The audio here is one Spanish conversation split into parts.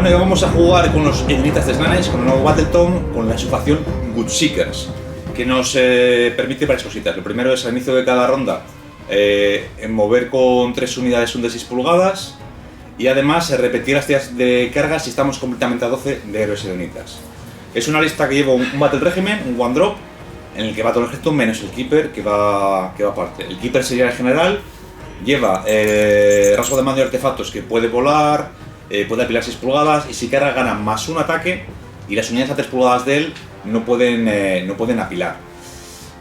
Bueno, y vamos a jugar con los enemitas de Slanesh, con el nuevo Battletome, con la subfacción Goodseekers, que nos permite varias cositas. Lo primero es al inicio de cada ronda mover con 3 unidades de 6 pulgadas y además repetir las tiras de carga si estamos completamente a 12 de héroes edenitas. Es una lista que lleva un Battle Regiment, un One Drop, en el que va todo el ejército menos el Keeper que va aparte. El Keeper sería el general, lleva rasgo de mando y artefactos que puede volar, puede apilar 6 pulgadas y si carga gana más un ataque y las unidades a 3 pulgadas de él no pueden apilar.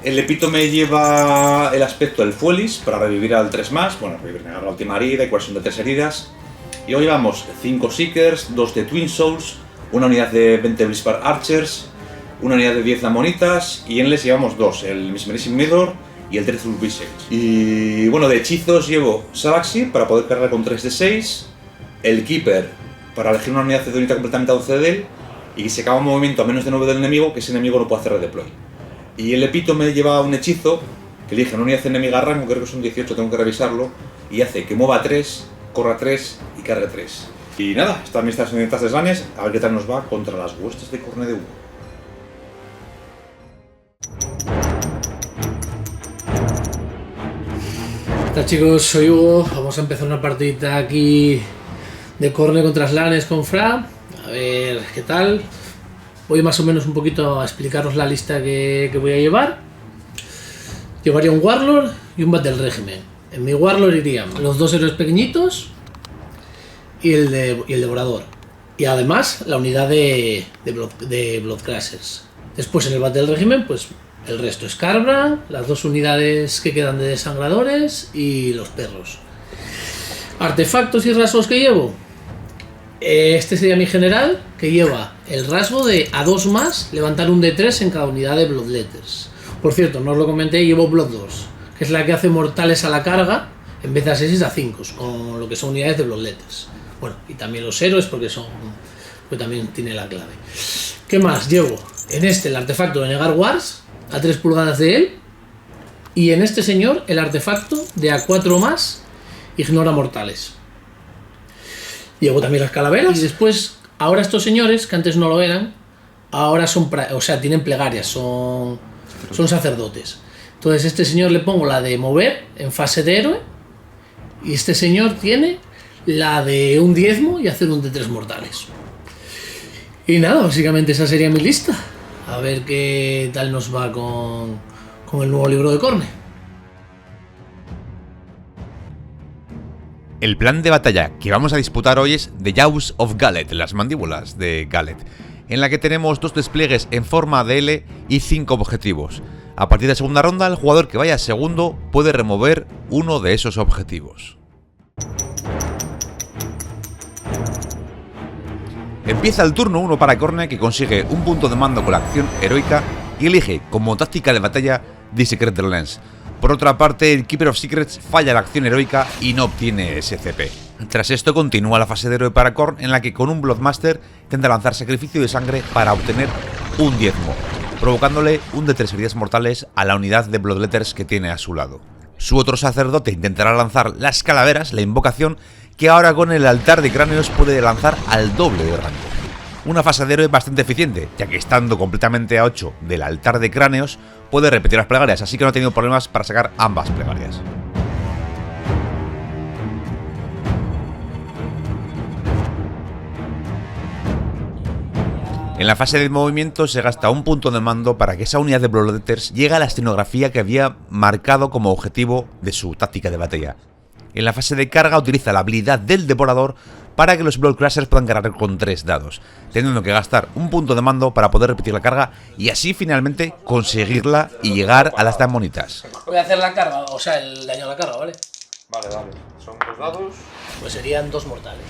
El epítome lleva el aspecto del Fuelis para revivir al 3+, bueno, revivir la última herida y curación de 3 heridas. Y luego llevamos 5 Seekers, 2 de Twin Souls, una unidad de 20 Blizzard Archers, una unidad de 10 Lamonitas y en les llevamos 2, el Mesmerizing Mirror y el Dreadful Visage. Y bueno, de hechizos llevo Salaxy para poder cargar con 3 de 6, el Keeper para elegir una unidad de unidad completamente a 12 de él y que se acaba un movimiento a menos de 9 del enemigo, que ese enemigo no puede hacer redeploy. Y el epítome lleva un hechizo que elige una unidad enemiga a rango, creo que son 18, tengo que revisarlo, y hace que mueva 3, corra 3 y cargue 3. Y nada, están estas unidades de Slanesh, a ver qué tal nos va contra las huestes de Corne de Hugo. Hola chicos, soy Hugo, vamos a empezar una partidita aquí de Corne contra Slanesh con Fra, a ver qué tal. Voy más o menos un poquito a explicaros la lista que voy a llevar. Llevaría un Warlord y un Battle Regiment. En mi Warlord irían los 2 héroes pequeñitos y el Devorador. Y además la unidad de Bloodcrashers. Después en el Battle Regiment, pues el resto es Carbra, las 2 unidades que quedan de desangradores y los perros. Artefactos y rasgos que llevo. Este sería mi general, que lleva el rasgo de a 2+, levantar un D3 en cada unidad de Bloodletters. Por cierto, no os lo comenté, llevo Blood 2, que es la que hace mortales a la carga, en vez de a 6 a 5, con lo que son unidades de Bloodletters. Bueno, y también los héroes, porque también tiene la clave. ¿Qué más? Llevo en este el artefacto de negar Wars, a 3 pulgadas de él, y en este señor el artefacto de a 4+, ignora mortales. Llevo también las calaveras y después, ahora estos señores, que antes no lo eran, ahora tienen plegarias, son sacerdotes. Entonces este señor le pongo la de mover en fase de héroe y este señor tiene la de un diezmo y hacer un de 3 mortales. Y nada, básicamente esa sería mi lista. A ver qué tal nos va con el nuevo libro de Corne. El plan de batalla que vamos a disputar hoy es The Jaws of Gallet, las mandíbulas de Gallet, en la que tenemos 2 despliegues en forma de L y 5 objetivos. A partir de segunda ronda, el jugador que vaya segundo puede remover uno de esos objetivos. Empieza el turno 1 para Corne, que consigue un punto de mando con la acción heroica y elige como táctica de batalla The Secret Lens. Por otra parte, el Keeper of Secrets falla la acción heroica y no obtiene SCP. Tras esto continúa la fase de héroe para Khorne, en la que con un Bloodmaster intenta lanzar sacrificio de sangre para obtener un diezmo, provocándole un de 3 heridas mortales a la unidad de Bloodletters que tiene a su lado. Su otro sacerdote intentará lanzar las calaveras, la invocación, que ahora con el altar de cráneos puede lanzar al doble de rango. Una fase de héroe bastante eficiente, ya que estando completamente a 8 del altar de cráneos, puede repetir las plegarias, así que no ha tenido problemas para sacar ambas plegarias. En la fase de movimiento se gasta un punto de mando para que esa unidad de Bloodletters llegue a la escenografía que había marcado como objetivo de su táctica de batalla. En la fase de carga utiliza la habilidad del Devorador para que los Bloodcrashers puedan cargar con 3 dados, teniendo que gastar un punto de mando para poder repetir la carga y así finalmente conseguirla y llegar a las Lamonitas. Voy a hacer la carga, o sea, el daño a la carga, ¿vale? Vale. Son 2 dados. Pues serían 2 mortales.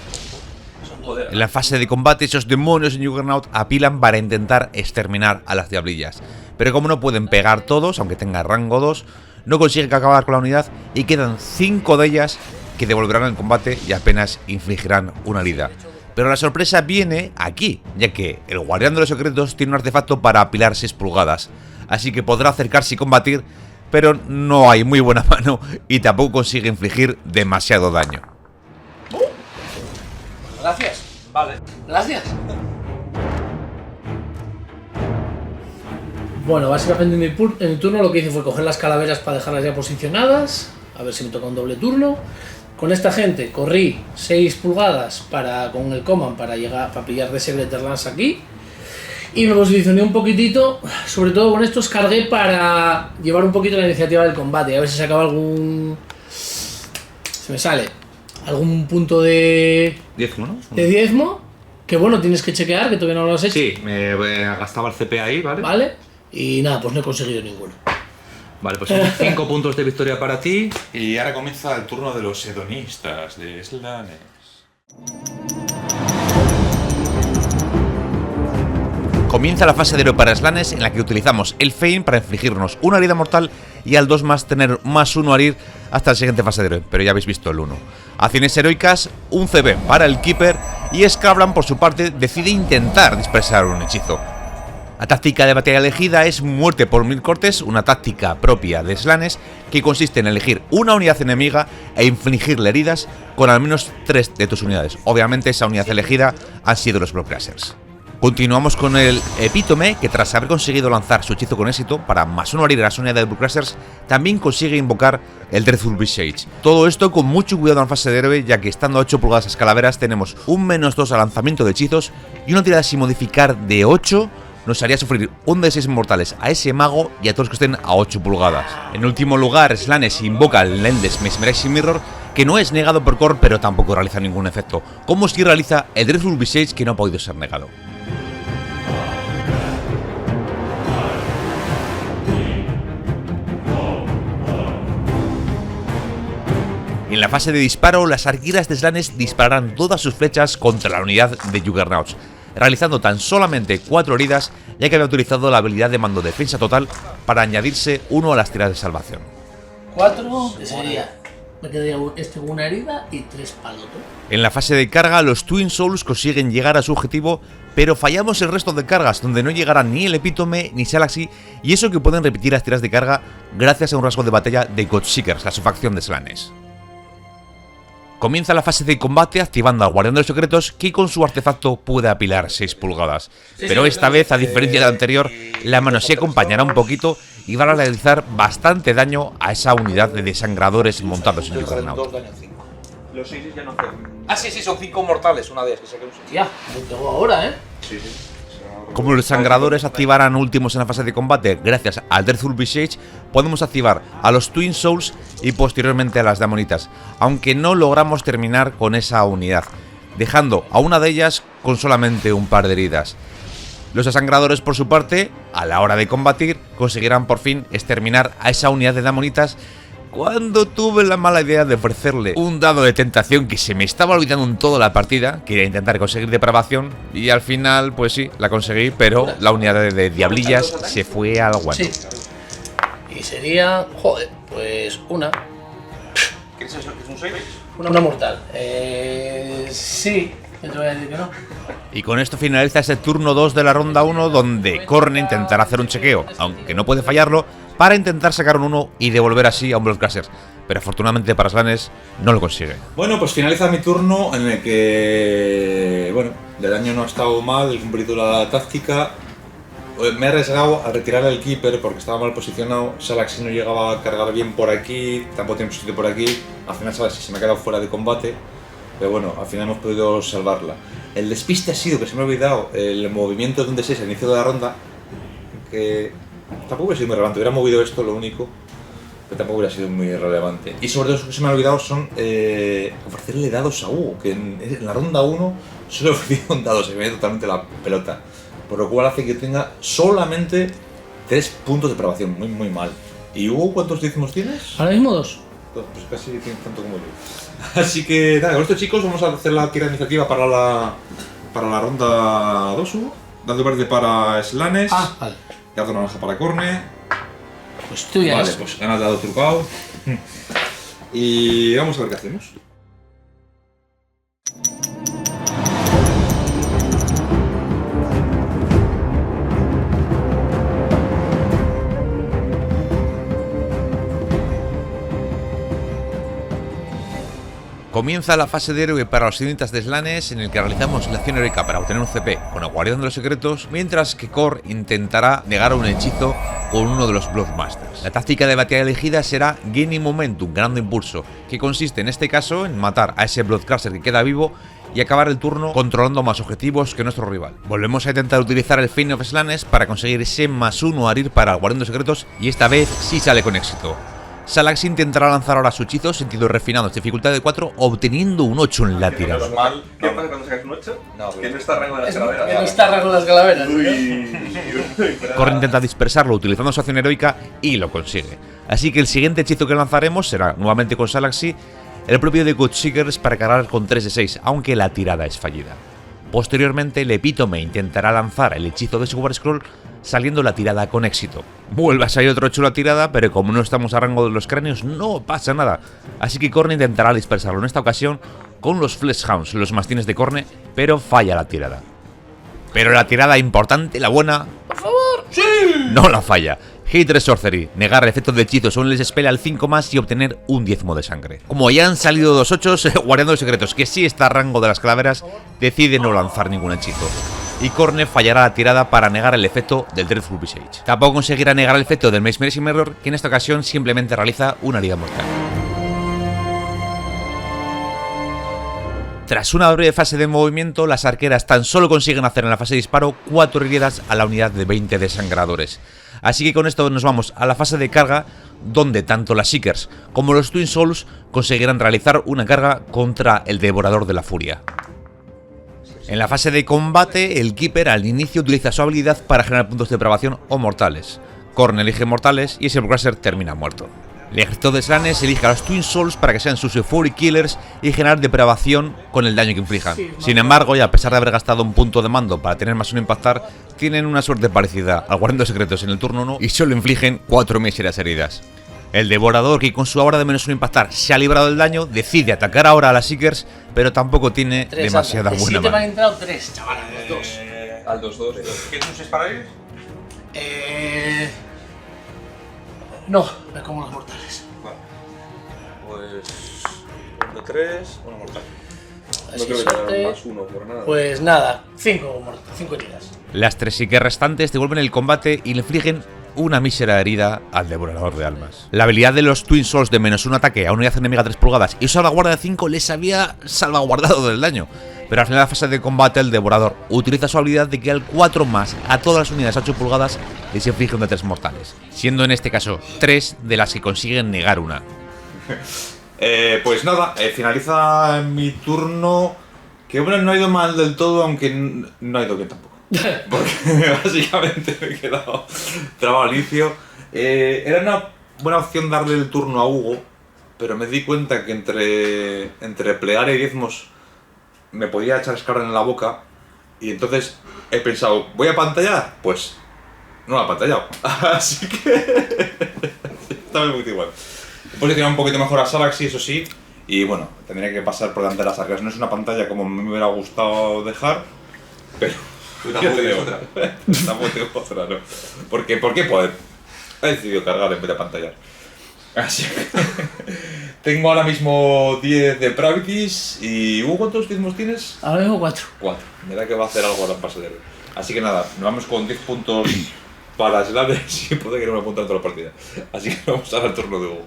En la fase de combate, esos demonios en Juggernaut apilan para intentar exterminar a las diablillas, pero como no pueden pegar todos, aunque tenga rango 2, no consiguen acabar con la unidad y quedan 5 de ellas que devolverán el combate y apenas infligirán una herida. Pero la sorpresa viene aquí, ya que el guardián de los secretos tiene un artefacto para apilar 6 pulgadas, así que podrá acercarse y combatir, pero no hay muy buena mano y tampoco consigue infligir demasiado daño. Gracias. Vale. Gracias. Bueno, básicamente en mi turno lo que hice fue coger las calaveras para dejarlas ya posicionadas. A ver si me toca un doble turno. Con esta gente corrí 6 pulgadas con el command para pillar de Secret Lance aquí. Y me posicioné un poquitito, sobre todo con estos cargué para llevar un poquito la iniciativa del combate. A ver si se acaba algún... Se me sale algún punto de Diezmo, ¿no? de diezmo. Que bueno, tienes que chequear, que todavía no lo has hecho. Sí, me gastaba el CP ahí, ¿vale? Vale. Y nada, pues no he conseguido ninguno. Vale, pues son 5 puntos de victoria para ti. Y ahora comienza el turno de los hedonistas de Slanesh. Comienza la fase de héroe para Slanesh, en la que utilizamos el Feint para infligirnos una herida mortal y al 2 más tener +1 a herir hasta la siguiente fase de héroe, pero ya habéis visto el 1. Acciones heroicas, un CB para el Keeper y Scrablan por su parte decide intentar dispersar un hechizo. La táctica de batalla elegida es muerte por 1000 cortes, una táctica propia de Slanesh que consiste en elegir una unidad enemiga e infligirle heridas con al menos 3 de tus unidades. Obviamente esa unidad elegida han sido los Bloodcrushers. Continuamos con el Epítome, que tras haber conseguido lanzar su hechizo con éxito para +1 herir a las unidades de Bloodcrushers, también consigue invocar el Dreadful Visage. Todo esto con mucho cuidado en fase de héroe, ya que estando a 8 pulgadas las calaveras tenemos un -2 al lanzamiento de hechizos y una tirada sin modificar de 8 nos haría sufrir un de 6 mortales a ese mago y a todos los que estén a 8 pulgadas. En último lugar, Slanesh invoca el Endless Mesmerizing Mirror, que no es negado por Core, pero tampoco realiza ningún efecto, como si realiza el Dreadful Visage, que no ha podido ser negado. En la fase de disparo, las arqueras de Slanesh dispararán todas sus flechas contra la unidad de Juggernauts, realizando tan solamente 4 heridas, ya que había utilizado la habilidad de mando defensa total para añadirse 1 a las tiradas de salvación. 4, que sería... Me quedaría con una herida y 3 palotos. En la fase de carga, los Twin Souls consiguen llegar a su objetivo, pero fallamos el resto de cargas, donde no llegará ni el Epítome ni Salaxy, y eso que pueden repetir las tiradas de carga gracias a un rasgo de batalla de Godseekers, la subfacción de Slanesh. Comienza la fase de combate activando al Guardián de los Secretos, que con su artefacto puede apilar 6 pulgadas. Pero esta vez, a diferencia de la anterior, la mano se acompañará un poquito y va a realizar bastante daño a esa unidad de desangradores montados en Juggernaut. Los 6 ya no hacen. Ah, sí, son 5 mortales, una de ellas que saqué un 6. Tía, lo tengo ahora, ¿eh? Sí. Como los desangradores activarán últimos en la fase de combate gracias al Dreadful Visage, podemos activar a los Twin Souls y posteriormente a las Damonitas, aunque no logramos terminar con esa unidad, dejando a una de ellas con solamente un par de heridas. Los desangradores, por su parte, a la hora de combatir, conseguirán por fin exterminar a esa unidad de Damonitas, cuando tuve la mala idea de ofrecerle un dado de tentación que se me estaba olvidando en toda la partida. Quería intentar conseguir depravación y al final, pues sí, la conseguí, pero la unidad de diablillas se fue al guante. Sí. Y sería... Joder, pues una. ¿Qué es eso? ¿Es un 6? Una mortal. Sí, yo te voy a decir que no. Y con esto finaliza ese turno 2 de la ronda 1, donde Khorne intentará hacer un chequeo, aunque no puede fallarlo, para intentar sacar un 1 y devolver así a un Bloodcrusher. Pero afortunadamente para Slanesh no lo consigue. Bueno, pues finaliza mi turno en el que, bueno, de daño no ha estado mal, he cumplido la táctica. Me he arriesgado a retirar el Keeper porque estaba mal posicionado. Salaxy no llegaba a cargar bien por aquí, tampoco tiene sitio por aquí. Al final Salaxy se me ha quedado fuera de combate, pero bueno, al final hemos podido salvarla. El despiste ha sido que se me ha olvidado el movimiento de un D6 al inicio de la ronda, que tampoco hubiera sido muy relevante. Hubiera movido esto, lo único, pero tampoco hubiera sido muy relevante. Y sobre todo lo que se me ha olvidado son ofrecerle dados a Hugo, que en la ronda 1 solo he ofrecido un dado, se me ve totalmente la pelota. Por lo cual hace que tenga solamente 3 puntos de probación, muy mal. ¿Y Hugo cuántos décimos tienes? Ahora mismo 2. Pues casi tienes tanto como yo. Así que nada, con esto chicos vamos a hacer la tirada de iniciativa para la ronda 2, Hugo. Dando verde para Slanesh. Ah, vale. Dado naranja para Khorne. Pues tú ya Vale, ves. pues ganas dado trucado. Y vamos a ver qué hacemos. Comienza la fase de héroe para los Signitas de Slanesh, en el que realizamos la acción heroica para obtener un CP con el Guardián de los Secretos, mientras que Khorne intentará negar un hechizo con uno de los Bloodmasters. La táctica de batalla elegida será Gaining Momentum, ganando impulso, que consiste en este caso en matar a ese Bloodcaster que queda vivo y acabar el turno controlando más objetivos que nuestro rival. Volvemos a intentar utilizar el Fane of Slanesh para conseguir ese +1 a herir para el Guardián de los Secretos, y esta vez sí sale con éxito. Salax intentará lanzar ahora su hechizo, sentido refinado, dificultad de 4, obteniendo un 8 en la tirada. ¿Qué pasa cuando sacas un 8? Que no está rango de las Que calaveras. no está rango las calaveras. Khorne intenta dispersarlo utilizando su acción heroica y lo consigue. Así que el siguiente hechizo que lanzaremos será nuevamente con Salaxy, el propio de Godseekers, para cargar con 3 de 6, aunque la tirada es fallida. Posteriormente, el Epítome intentará lanzar el hechizo de Silver Scroll, saliendo la tirada con éxito. Vuelve a salir otro chulo tirada, pero como no estamos a rango de los cráneos, no pasa nada. Así que Khorne intentará dispersarlo en esta ocasión con los Fleshhounds, los mastines de Khorne, pero falla la tirada. Pero la tirada importante, la buena, ¡Por favor! ¡Sí! no la falla. Hatred Sorcery, negar el efecto de hechizos o un les spell al 5+ y obtener un 10mo de sangre. Como ya han salido 2 8s, Guardián de los Secretos, que sí está a rango de las calaveras, decide no lanzar ningún hechizo. Y Khorne fallará la tirada para negar el efecto del Dreadful Visage. Tampoco conseguirá negar el efecto del Mesmerizing Mirror, que en esta ocasión simplemente realiza una herida mortal. Tras una breve fase de movimiento, las arqueras tan solo consiguen hacer en la fase de disparo 4 heridas a la unidad de 20 desangradores. Así que con esto nos vamos a la fase de carga, donde tanto las Seekers como los Twin Souls conseguirán realizar una carga contra el Devorador de la Furia. En la fase de combate, el Keeper al inicio utiliza su habilidad para generar puntos de depravación o mortales. Khorne elige mortales y ese Bloodcaster termina muerto. El ejército de Slanesh elige a los Twin Souls para que sean sus Euphoric Killers y generar depravación con el daño que inflijan. Sin embargo, y a pesar de haber gastado un punto de mando para tener +1 impactar, tienen una suerte parecida al Guardián de los Secretos en el turno 1 y solo infligen 4 míseras heridas. El Devorador, que con su aura de -1 impactar se ha librado del daño, decide atacar ahora a las Seekers, pero tampoco tiene demasiada buena me han mano. entrado 3, chavales, los 2. Al 2-2. ¿Qué uses para ellos? No, me como los mortales. Vale. Pues. 1-3, 1 mortal. No Así creo que suerte. tengan +1 por nada. Pues nada, 5 heridas. Las 3 Seekers restantes devuelven el combate y le infligen una mísera herida al Devorador de Almas. La habilidad de los Twin Souls de -1 ataque a una unidad enemiga 3 pulgadas y salvaguarda de 5 les había salvaguardado del daño. Pero al final de la fase de combate, el Devorador utiliza su habilidad de que al 4+ a todas las unidades 8 pulgadas les inflige un de 3 mortales, siendo en este caso 3 de las que consiguen negar una. Pues nada, finaliza mi turno. Que bueno, no ha ido mal del todo, aunque no ha ido bien tampoco. Porque básicamente me he quedado trabado al inicio. Era una buena opción darle el turno a Hugo, pero me di cuenta que entre plegaria y diezmos me podía echar escarra en la boca. Y entonces he pensado, ¿voy a pantallar? Pues no lo ha pantallado. Así que está muy igual. He posicionado un poquito mejor a Salaxy, eso sí. Y bueno, tendría que pasar por delante de las arcas. No es una pantalla como me hubiera gustado dejar, pero Tampoco tienes otra. tampoco tengo otra, ¿no? ¿Por qué? Pues he decidido cargar en vez de pantallar. Así que tengo ahora mismo 10 de Pravities. ¿Y Hugo cuántos diezmos tienes? Ahora mismo 4. 4. Mira que va a hacer algo ahora en pase de héroe. Así que nada, nos vamos con 10 puntos para Slanesh y puede que no me apunte en toda la partida. Así que vamos al turno de Hugo.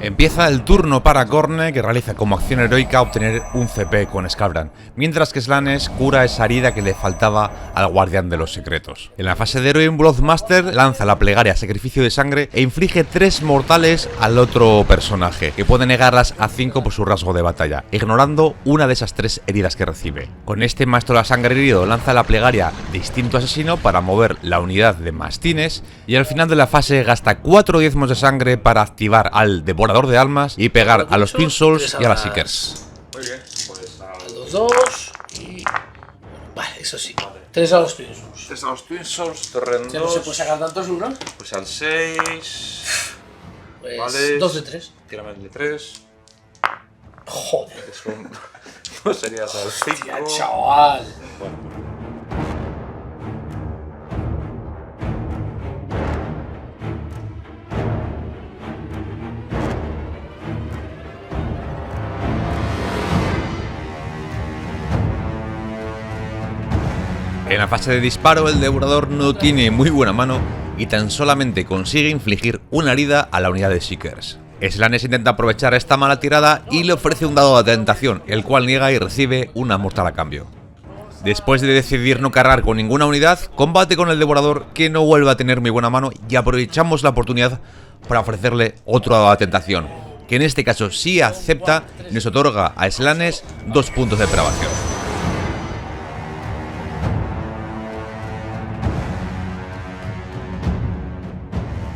Empieza el turno para Khorne, que realiza como acción heroica obtener un CP con Scabran, mientras que Slanesh cura esa herida que le faltaba al Guardián de los Secretos. En la fase de héroe, un Bloodmaster lanza la plegaria Sacrificio de Sangre e inflige 3 mortales al otro personaje, que puede negarlas a 5 por su rasgo de batalla, ignorando una de esas 3 heridas que recibe. Con este Maestro de la Sangre herido lanza la plegaria de Instinto Asesino para mover la unidad de mastines, y al final de la fase gasta 4 diezmos de sangre para activar al Devorador de Almas y pegar a los Twin Souls y a las Seekers. Muy bien, pues Al 2-2 y... Vale, eso sí. 3 a los Twin Souls. 3 a los Twin Souls, torre en Ya no se 2. puede sacar tantos unos. Pues al 6. Pues Vale. 2 de 3. Tírame el de 3. Joder. Que son. No serías al 5. Ya, chaval. En la fase de disparo, el devorador no tiene muy buena mano y tan solamente consigue infligir una herida a la unidad de Seekers. Slanesh intenta aprovechar esta mala tirada y le ofrece un dado de tentación, el cual niega y recibe una mortal a cambio. Después de decidir no cargar con ninguna unidad, combate con el devorador, que no vuelve a tener muy buena mano, y aprovechamos la oportunidad para ofrecerle otro dado de tentación, que en este caso sí acepta y nos otorga a Slanesh 2 puntos de depravación.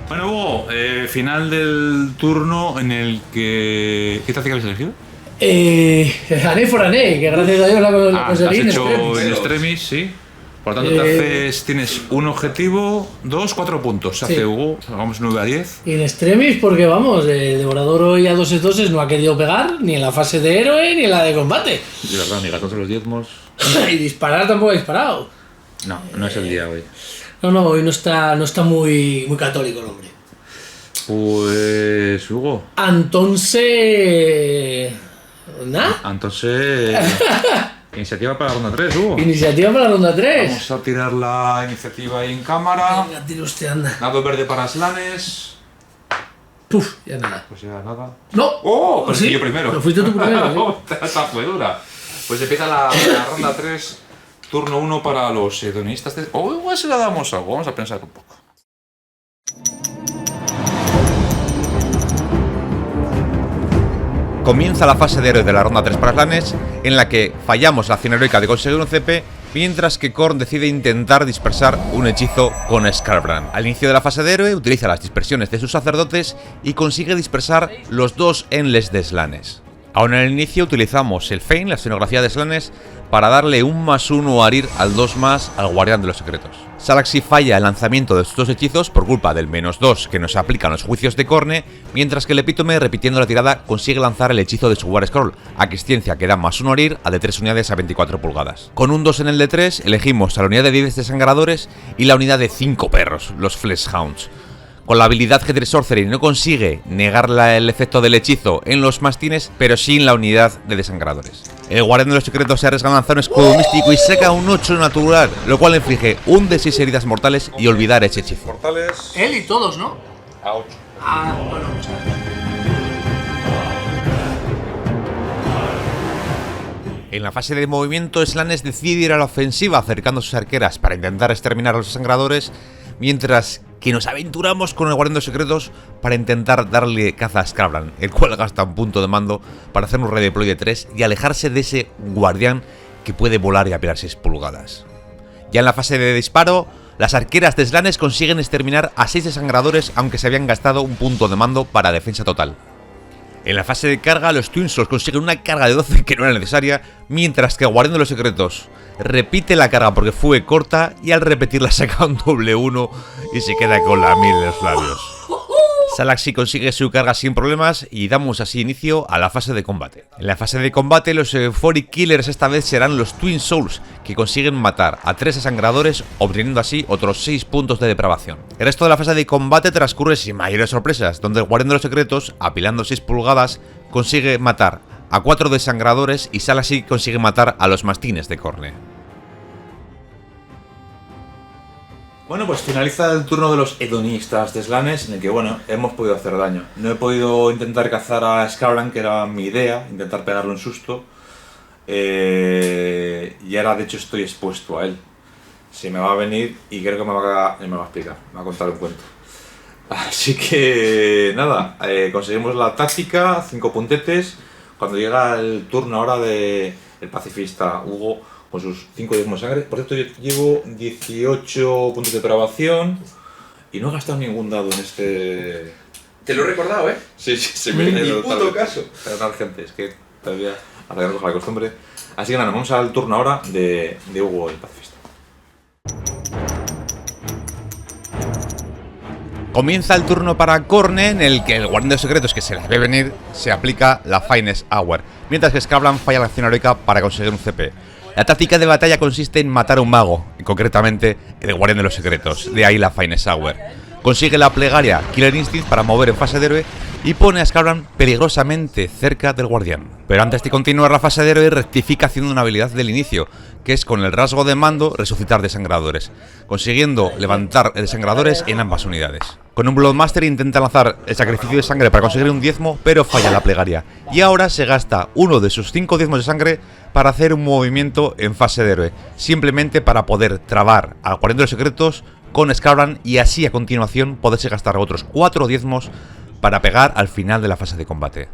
Bueno, Hugo, final del turno en el que... ¿Qué táctica habéis elegido? Ané for Ané, que gracias a Dios la Has conseguí. hecho in extremis, sí. Por lo tanto, tienes un objetivo, 2, 4 puntos. Se Sí. hace Hugo, vamos 9 a 10. In extremis, porque vamos, el devorador hoy a 2-2 no ha querido pegar ni en la fase de héroe ni en la de combate. De verdad, ni gatos los diezmos. Y disparar tampoco ha disparado. No, no es el día hoy. No, hoy no está muy católico el hombre. Pues, Hugo. Entonces. ¿Nada? Entonces, iniciativa para la ronda 3, Hugo. Iniciativa para la ronda 3. Vamos a tirar la iniciativa ahí en cámara. Venga, tira usted, anda. Dado verde para Slanesh. Puf, ya nada. Pues ya nada. ¡No! ¡Oh! Pues ¿Sí? yo primero. Pero fuiste tú primero, ¿sí? Esta fue dura. Pues empieza la ronda 3, turno 1 para los hedonistas. O igual se la damos algo, vamos a pensar un poco. Comienza la fase de héroe de la ronda 3 para Slanesh, en la que fallamos la acción heroica de conseguir un CP, mientras que Khorne decide intentar dispersar un hechizo con Skarbrand. Al inicio de la fase de héroe utiliza las dispersiones de sus sacerdotes y consigue dispersar los 2 Endless de Slanesh. Aún en el inicio utilizamos el Fein, la escenografía de Slanesh, para darle un +1 a Arir al 2+ al Guardián de los Secretos. Salaxy falla el lanzamiento de estos 2 hechizos por culpa del -2 que nos aplican los juicios de Khorne, mientras que el Epítome, repitiendo la tirada, consigue lanzar el hechizo de su War Scroll, Aquisciencia, que da +1 a Arir a de 3 unidades a 24 pulgadas. Con un 2 en el de 3, elegimos a la unidad de 10 desangradores y la unidad de 5 perros, los Fleshhounds. Con la habilidad G3 Sorcery no consigue negar el efecto del hechizo en los mastines, pero sí en la unidad de desangradores. El Guardián de los Secretos se arriesga a lanzar un escudo místico y saca un 8 natural, lo cual inflige un de 6 heridas mortales y olvidar ese hechizo. Mortales Él y todos, ¿no? a 8. Ah, bueno, vamos a ver. En la fase de movimiento, Slanesh decide ir a la ofensiva acercando sus arqueras para intentar exterminar a los desangradores, mientras que nos aventuramos con el Guardián de los Secretos para intentar darle caza a Skarbrand, el cual gasta un punto de mando para hacer un redeploy de 3 y alejarse de ese guardián que puede volar y apelar 6 pulgadas. Ya en la fase de disparo, las arqueras de Slanesh consiguen exterminar a 6 desangradores, aunque se habían gastado un punto de mando para defensa total. En la fase de carga, los Twin Souls consiguen una carga de 12 que no era necesaria, mientras que el Guardián de los Secretos repite la carga porque fue corta y al repetirla saca un doble 1 y se queda con la miel en los labios. Salaxy consigue su carga sin problemas y damos así inicio a la fase de combate. En la fase de combate, los Euphoric Killers esta vez serán los Twin Souls, que consiguen matar a 3 desangradores, obteniendo así otros 6 puntos de depravación. El resto de la fase de combate transcurre sin mayores sorpresas, donde el Guardián de los Secretos, apilando 6 pulgadas, consigue matar a 4 desangradores y Salaxy consigue matar a los mastines de Khorne. Bueno, pues finaliza el turno de los hedonistas de Slanesh, en el que, bueno, hemos podido hacer daño. No he podido intentar cazar a Skarbrand, que era mi idea, intentar pegarle un susto. Y ahora, de hecho, estoy expuesto a él. Se me va a venir y creo que me va a explicar, me va a contar un cuento. Así que, nada, conseguimos la táctica, 5 puntetes. Cuando llega el turno ahora del pacifista Hugo, con sus 5 diezmos de sangre. Por cierto, yo llevo 18 puntos de depravación y no he gastado ningún dado en este... Te lo he recordado, ¿eh? Sí, se me Ni puto caso. Perdonad, gente, es que todavía hasta que no coja la costumbre. Así que nada, vamos al turno ahora de Hugo, el pacifista. Comienza el turno para Khorne, en el que el guardián de los secretos que se las ve venir se aplica la Finest Hour, mientras que Scarbran falla la acción heroica para conseguir un CP. La táctica de batalla consiste en matar a un mago, y concretamente el guardián de los secretos, de ahí la Finest Hour. Consigue la plegaria Killer Instinct para mover en fase de héroe y pone a Scarbran peligrosamente cerca del guardián. Pero antes de continuar la fase de héroe, rectifica haciendo una habilidad del inicio, que es con el rasgo de mando resucitar desangradores, consiguiendo levantar desangradores en ambas unidades. Con un Bloodmaster intenta lanzar el sacrificio de sangre para conseguir un diezmo, pero falla la plegaria. Y ahora se gasta uno de sus 5 diezmos de sangre para hacer un movimiento en fase de héroe, simplemente para poder trabar al guardián de los secretos con Scarbran y así a continuación poderse gastar otros 4 diezmos para pegar al final de la fase de combate.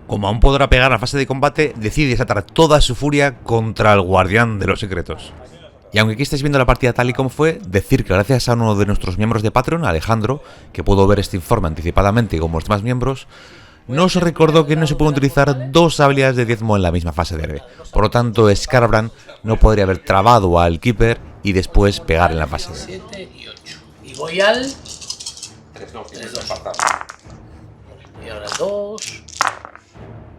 Como aún podrá pegar a la fase de combate, decide desatar toda su furia contra el guardián de los secretos. Y aunque aquí estáis viendo la partida tal y como fue, decir que gracias a uno de nuestros miembros de Patreon, Alejandro, que pudo ver este informe anticipadamente como los demás miembros, nos recordó que no se pueden utilizar 2 habilidades de diezmo en la misma fase de héroe. Por lo tanto, Scarbran no podría haber trabado al Keeper y después pegar en la fase de héroe. 7 y 8. Y voy al... 3, 2. Y ahora 2.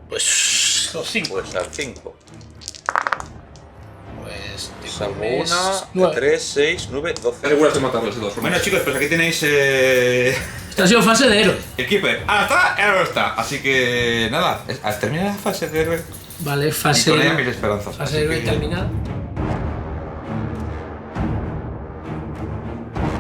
Pues... los 5. Pues al 5. Pues... Salvo tienes 1, 3, 6, 9, 12. Regulas de matarlos de dos. Bueno, chicos, pues aquí tenéis Esta ha sido fase de héroe. el Keeper. ¡Ah, está! ¡Ya no está! Así que nada, al terminar la fase de héroe, Vale, y fase... con ella mis esperanzas. Fase Así de héroe que- terminada.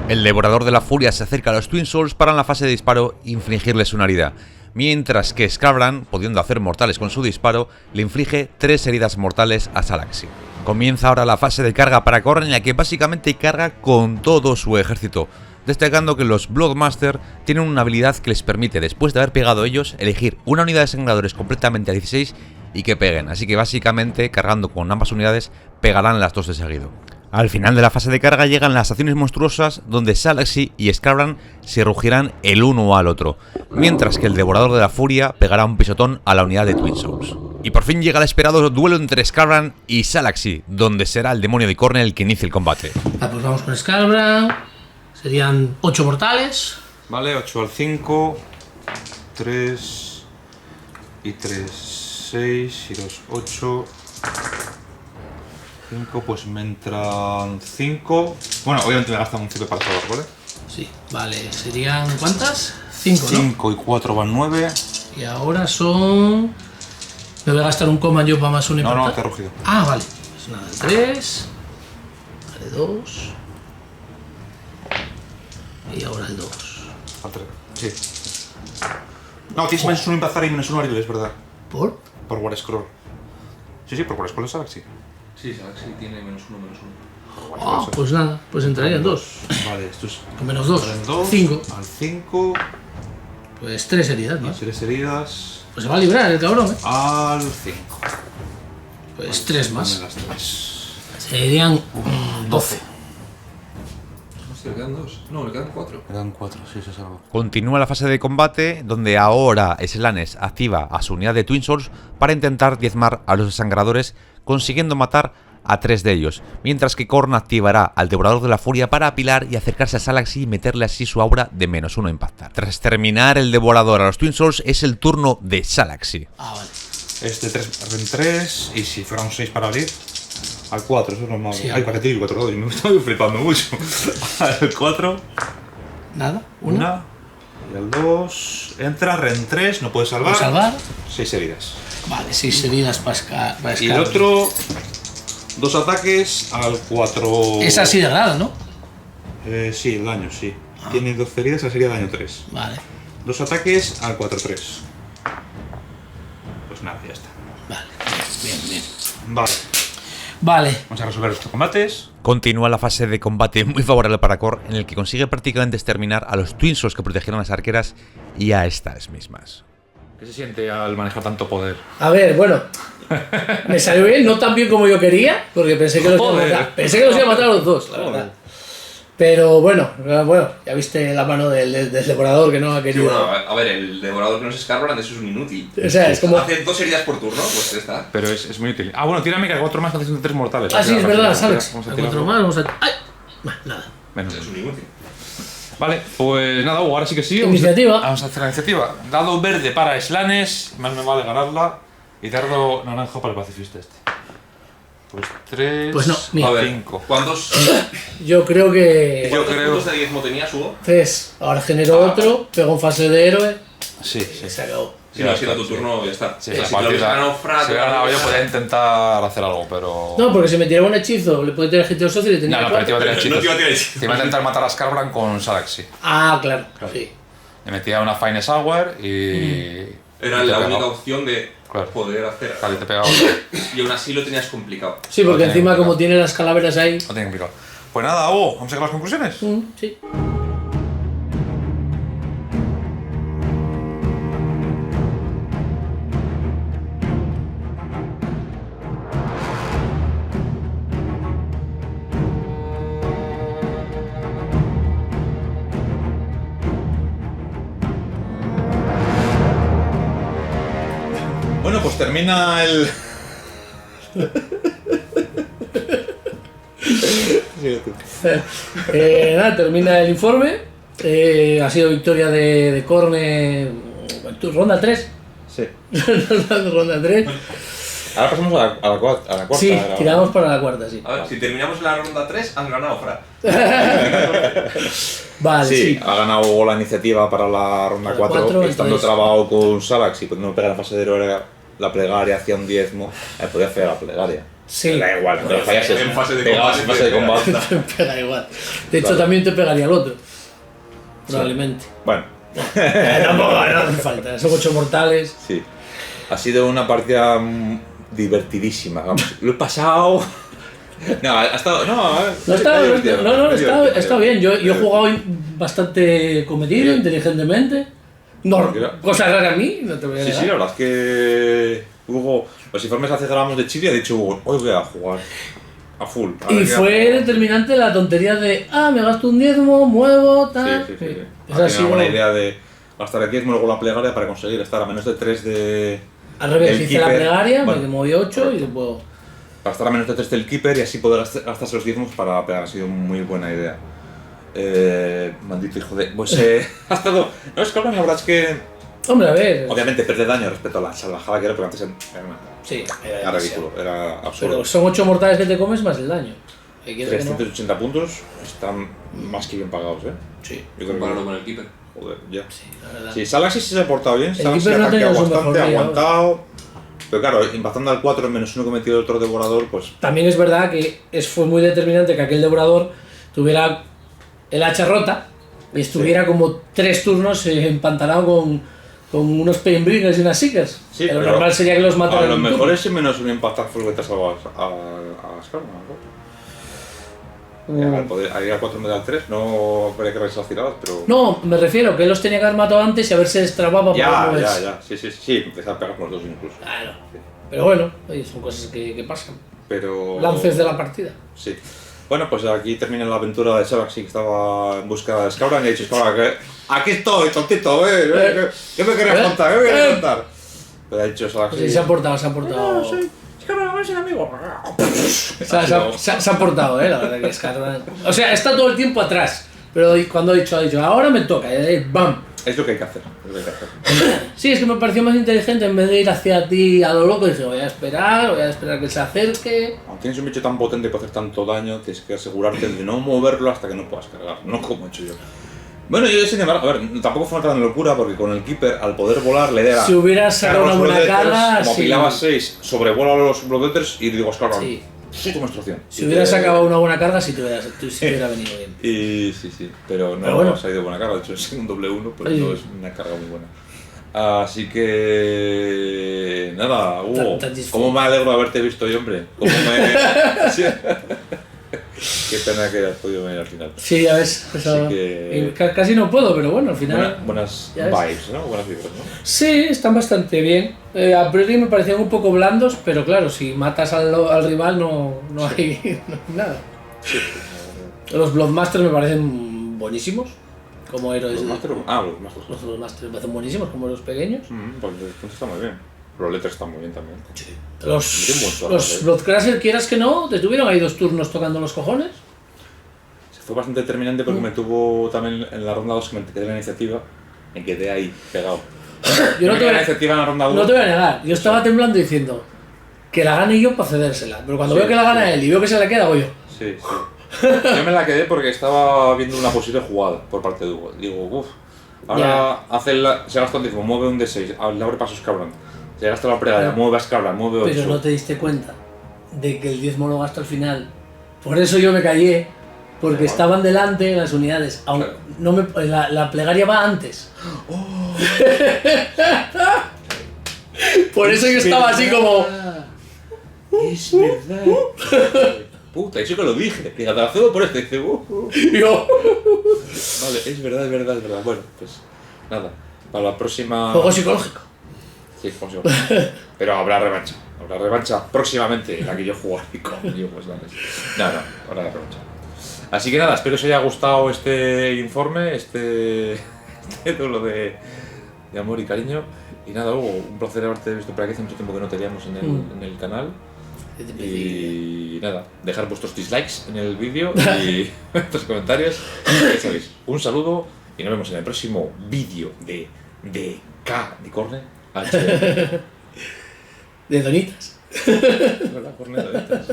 El devorador de la furia se acerca a los Twin Souls para en la fase de disparo infligirles una herida, mientras que Scarbran, pudiendo hacer mortales con su disparo, le inflige 3 heridas mortales a Salaxi. Comienza ahora la fase de carga para Khorne, en la que básicamente carga con todo su ejército, destacando que los Bloodmaster tienen una habilidad que les permite, después de haber pegado ellos, elegir una unidad de sangradores completamente a 16 y que peguen, así que básicamente cargando con ambas unidades pegarán las 2 de seguido. Al final de la fase de carga llegan las acciones monstruosas donde Salaxi y Scarbran se rugirán el uno al otro, mientras que el devorador de la furia pegará un pisotón a la unidad de Twin Souls. Y por fin llega el esperado duelo entre Scarbran y Salaxi, donde será el demonio de Khorne el que inicie el combate. Ah, pues vamos con Scarbran. Serían 8 mortales. Vale, 8 al 5, 3 y 3, 6 y 2, 8, 5, pues me entran 5. Bueno, obviamente me gastan un CP para salvar, ¿vale? Sí, vale. Serían... ¿cuántas? 5, ¿no? 5 y 4 van 9. Y ahora son... Me voy a gastar un command yo para más uno y No, para no, tal. te he rugido. Ah, vale. Pues nada, 3. Vale, 2. Y ahora el 2. Al 3. Sí. No, tienes menos 1 empezar y menos 1 Ariel, es verdad. ¿Por? Por War Scroll. Sí, por War Scroll es Galaxy. Sí, sí, tiene menos 1, menos 1. Ah, pues nada. Pues entrarían 2. Vale, esto es. Con menos 2. 2. 5. Al 5. Pues 3 heridas, ¿no? 3 heridas. Pues se va a librar el cabrón, ¿eh? Al 5. Pues 3 más. Las 3. Serían 12. Hostia, ¿le quedan 2? No, le quedan 4. Quedan 4, sí, se salva. Continúa la fase de combate, donde ahora Slanes activa a su unidad de Twin Souls para intentar diezmar a los desangradores, consiguiendo matar a 3 de ellos, mientras que Khorne activará al Devorador de la Furia para apilar y acercarse a Salaxi y meterle así su aura de menos 1 a impactar. Tras terminar el Devorador a los Twin Souls, es el turno de Salaxi. Ah, vale. Este 3 en 3, y si fuera un 6 para abrir, al 4, eso es normal. Sí. Ay, para que tiene 4 dados, me estoy flipando mucho. Al 4, Nada. 1. 1, y al 2, entra, ren 3, no puedes salvar. ¿Puedo salvar? 6 heridas. Vale, 6 heridas para escalar. Y el otro, 2 ataques al 4. Es así de grado, ¿no? Sí, el daño, sí. Tiene 12 heridas, esa sería daño 3. Vale. 2 ataques al 4-3. Pues nada, ya está. Vale. Bien, bien. Vale, Vale. vamos a resolver estos combates. Continúa la fase de combate muy favorable para Khorne, en el que consigue prácticamente exterminar a los Twin Souls que protegieron a las arqueras y a estas mismas. ¿Qué se siente al manejar tanto poder? A ver, bueno. Me salió bien, no tan bien como yo quería, porque pensé que los iba a Joder. matar. Pensé que los iba a matar a los dos, la verdad. Pero bueno, ya viste la mano del devorador que no ha Sí, querido. bueno, a ver, el devorador que no es Scarbran, eso es un inútil. O sea, es como. Hace 2 heridas por turno, pues ya está. Pero es muy útil. Ah, bueno, tírame que hago otro más que haces 3 mortales. Ah, sí, es verdad, Vamos a ¿sabes? tirar- vamos a Hay tirar 4 otro. más, vamos a. ¡Ay! Nada. Menos. Es un inútil. Vale, pues nada, Hugo, ahora sí que sí. Iniciativa. Vamos a hacer la iniciativa. Dado verde para Slanes, más me vale ganarla. Y dardo naranja para el pacifista este. Pues 3, Pues no, mira. A ver, 5. ¿cuántos, Yo creo que... Yo ¿cuántos creo- puntos de diezmo tenías, Hugo? 3. Ahora genero otro, pego en fase de héroe. Sí, sí. Se acabó. Si no ha sido está, tu turno, ya está. Sí, Si la te lo hubiese partida. ganado Fra, Si hubiera ganado yo podía intentar hacer algo, pero. No, porque si me tiraba un hechizo, le puede tirar gente socio y le tenía No, pero te iba a tirar No hechizos. te iba a tirar hechizos. Te iba a intentar matar a Scarbrandt con Salaxy. Ah, claro. Sí. Le metía una Finest Hour y. Era y te la única pegaba. opción de Claro. poder hacer. Claro, y te pegaba. Y aún así lo tenías complicado. Sí, porque Lo tiene encima complicado. como tiene las calaveras ahí... No tiene complicado. Pues nada, Hugo, vamos a ir a las conclusiones. Sí. Bueno, pues termina el. Nada, termina el informe. Ha sido victoria de Corne. Ronda 3. Sí. Ronda 3. Ahora pasamos a la cuarta. Sí, a la- tiramos para la cuarta, sí. A ver, si terminamos la ronda 3, han ganado Fra. Vale, Sí, sí. ha ganado la iniciativa para la ronda La 4, cuatro, estando entonces- trabado con Salax y no pega la fase de héroe, la plegaria hacia un diezmo, podía hacer la plegaria. Sí. Da igual, no fallas En fase de Pegabas combate, en fase de combate. Te pega igual. De hecho, Claro. también te pegaría el otro. Probablemente. Bueno, Tampoco, no hace falta. Son 8 mortales. sí. Ha sido una partida divertidísima, vamos. Lo he pasado. No, ha estado. No, está, divertido, no, muy está, divertido. está bien. Yo he jugado bastante comedido, inteligentemente. No, Tranquila. cosa rara a mí, no te voy a Sí, negar. sí, la verdad es que Hugo, los informes hace que hablamos de Chile, ha dicho Hugo, hoy voy a jugar a full. A Y ver qué fue hago. determinante la tontería de, me gasto un diezmo, muevo, tal. Sí. Esa ha Tenía sido- buena idea de gastar el diezmo luego la plegaria para conseguir estar a menos de 3 de. Al revés, del hice la keeper. plegaria, Bueno, me moví 8 y después... para estar a menos de 3 del keeper y así poder gastarse los diezmos para pegar. Ha sido muy buena idea. Maldito hijo de. Pues ha estado. No, es que ahora la verdad es que. Hombre, a ver... Obviamente pierde daño respecto a la salvajada que era, porque antes era, Sí, era ridículo, era absurdo. Pero son 8 mortales que te comes más el daño. ¿Qué quieres que no? 380 puntos están más que bien pagados, ¿eh? Sí, Yo creo Compararlo que. con el Keeper. Joder, ya. sí, la verdad. Sí, Salaxy sí se ha portado bien, Salaxy Keeper no ha ha tenido tanqueado su mejor bastante, ha día, aguantado. Pero claro, impactando al 4 en menos 1 que metido el otro devorador, pues. También es verdad que fue muy determinante que aquel devorador tuviera el hacha rota y estuviera como 3 turnos empantanado con unos Painbringers y unas Seekers. Sí, Lo pero normal sería que los mataran. A lo en un mejor turno. es menos un impactar full que te salva a Skarma, ¿no? Ahí a 4 me da el 3, no habría que revisar las tiradas, pero. No, me refiero que él los tenía que haber matado antes y haberse destrabado para Ya, poder moverse. ya. Sí, empezar a pegar con los dos incluso. Claro. Pero bueno, oye, son cosas que pasan. Pero. Lances de la partida. Sí. Bueno, pues aquí termina la aventura de Salaxy, que estaba en busca de Skauran y ha dicho Skauran que aquí estoy, tontito, ¿qué me querías contar? ¿Qué me querías contar? Pero ha dicho Salaxy. Sí, se ha portado, se ha portado. Skauran, no es el amigo. Se ha portado, la verdad que es Skarban. O sea, está todo el tiempo atrás. Pero cuando ha dicho, ahora me toca, ¡bam! Es lo que hay que hacer. Es lo que hay que hacer. Sí, es que me pareció más inteligente en vez de ir hacia ti a lo loco. Dije, voy a esperar que él se acerque. Cuando tienes un bicho tan potente para hacer tanto daño, tienes que asegurarte de no moverlo hasta que no puedas cargar, no como he hecho yo. Bueno, yo sin embargo, a ver, tampoco fue una gran locura porque con el Keeper, al poder volar, la idea era. Si hubieras sacado cargar una los buena Bloodletters, carga, como sí. apilaba 6, sobrevuela los Bloodletters y digo, Skarran, Sí. soy tu menstruación. Si hubieras sacado una buena carga, sí te hubiera venido bien. Y sí, pero no Pero bueno. ha salido buena carga, de hecho es un doble 1, pero Oye. no es una carga muy buena. Así que. Nada, Hugo, Tan disfrute. ¿cómo me alegro de haberte visto hoy, hombre? ¿Cómo me.? Sí. Qué pena que hayas podido venir al final. Sí, ya ves. Eso, que- y casi no puedo, pero bueno, al final. Buenas ya ves. vibes, ¿no? Buenas vibras, ¿no? Sí, están bastante bien. A priori me parecían un poco blandos, pero claro, si matas al rival no hay, no hay nada. Sí. Los Bloodmasters me parecen buenísimos como héroes. Los Masters. Ah, los Masters. Los Bloodmasters me parecen buenísimos como los pequeños. Pues el punto está muy bien. Los Letters están muy bien también. Tienen buen Los suelo, los ¿eh? Bloodcrusher, quieras que no, te tuvieron ahí 2 turnos tocando los cojones. fue bastante determinante porque me tuvo también en la ronda 2 que me quedé en la iniciativa, me quedé ahí pegado. Yo no Me te, quedé en voy la a, iniciativa en la ronda 2. no te voy a negar, yo estaba temblando diciendo que la gane yo para cedérsela, pero cuando Sí, veo que la gana sí. él y veo que se la queda, voy yo. Sí, sí. Yo me la quedé porque estaba viendo una posible jugada por parte de Hugo. Digo, uff, ahora se gasta un décimo, mueve un D6, le abre pasos cabrón. Se gasta la pregada, Pero- mueve a Scabran, mueve 8. Pero no te diste cuenta de que el diezmo lo gasto al final. Por eso yo me callé, porque Claro. estaban delante las unidades. Aun Claro. no me, la plegaria va antes. Por eso yo estaba así como... Es verdad. Puta, eso que lo dije. Diga, te la cedo por este. Dice, Yo... Vale, es verdad, es verdad, es verdad. Bueno, pues nada. Para la próxima. Juego psicológico. Sí, como siempre. Pero habrá revancha. Habrá revancha próximamente en la que yo jugaré con Diego Slanes. No, habrá revancha. Así que nada, espero que os haya gustado este informe, este duelo de amor y cariño. Y nada, Hugo, un placer haberte visto por aquí. Hace mucho tiempo que no te veíamos en el canal. Y nada, dejar vuestros dislikes en el vídeo y vuestros comentarios. Ya sabéis, un saludo y nos vemos en el próximo vídeo de K de Corne. De donitas. ¿Verdad? Corne de Donitas.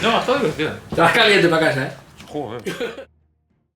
No, está divertido. Te vas caliente para casa, ¿eh? Joder.